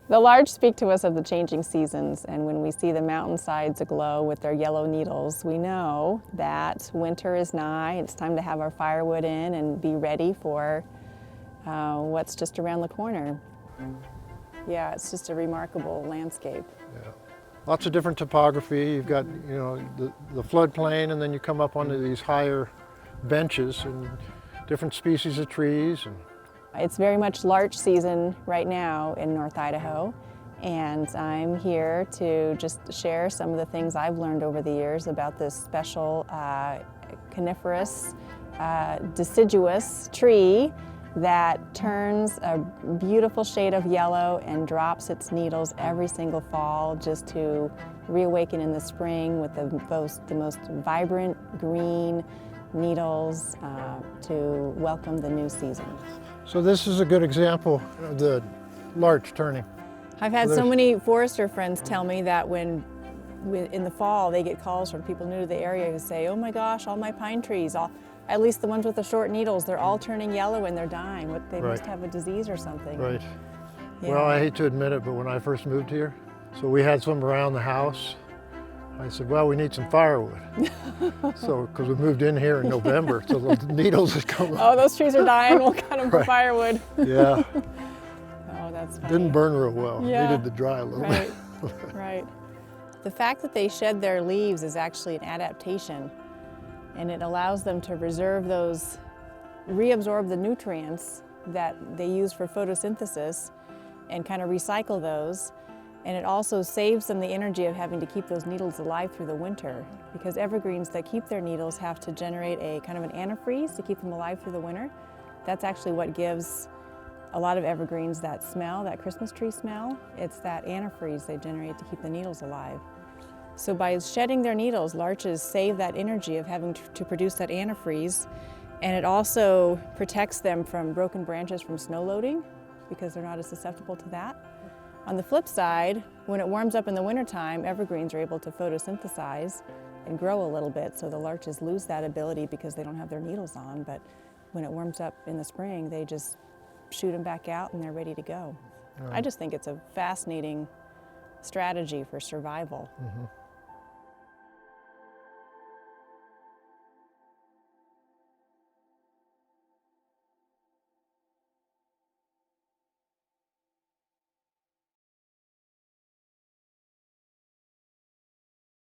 The larch speak to us of the changing seasons, and when we see the mountainsides aglow with their yellow needles, we know that winter is nigh. It's time to have our firewood in and be ready for what's just around the corner. Yeah, it's just a remarkable landscape. Yeah. Lots of different topography. You've got, you know, the floodplain, and then you come up onto these higher benches and different species of trees. And it's very much larch season right now in North Idaho, and I'm here to just share some of the things I've learned over the years about this special coniferous deciduous tree that turns a beautiful shade of yellow and drops its needles every single fall just to reawaken in the spring with the most vibrant green needles to welcome the new season. so this is a good example of the larch turning. I've had so many forester friends tell me that when in the fall they get calls from people new to the area who say, oh my gosh, all my pine trees, at least the ones with the short needles, they're all turning yellow and they're dying. They must have a disease or something. Right. Yeah. Well, I hate to admit it, but when I first moved here, so we had some around the house. I said, well, we need some firewood. So, because we moved in here in November, so the needles had come up. Oh, those trees are dying, we'll cut them for firewood. Yeah. Oh, that's funny. Didn't burn real well. Yeah. Needed to dry a little bit. Right. The fact that they shed their leaves is actually an adaptation, and it allows them to reabsorb the nutrients that they use for photosynthesis and kind of recycle those. And it also saves them the energy of having to keep those needles alive through the winter, because evergreens that keep their needles have to generate a kind of an antifreeze to keep them alive through the winter. That's actually what gives a lot of evergreens that smell, that Christmas tree smell. It's that antifreeze they generate to keep the needles alive. So by shedding their needles, larches save that energy of having to produce that antifreeze, and it also protects them from broken branches from snow loading because they're not as susceptible to that. On the flip side, when it warms up in the wintertime, evergreens are able to photosynthesize and grow a little bit, so the larches lose that ability because they don't have their needles on, but when it warms up in the spring, they just shoot them back out and they're ready to go. I just think it's a fascinating strategy for survival. Mm-hmm.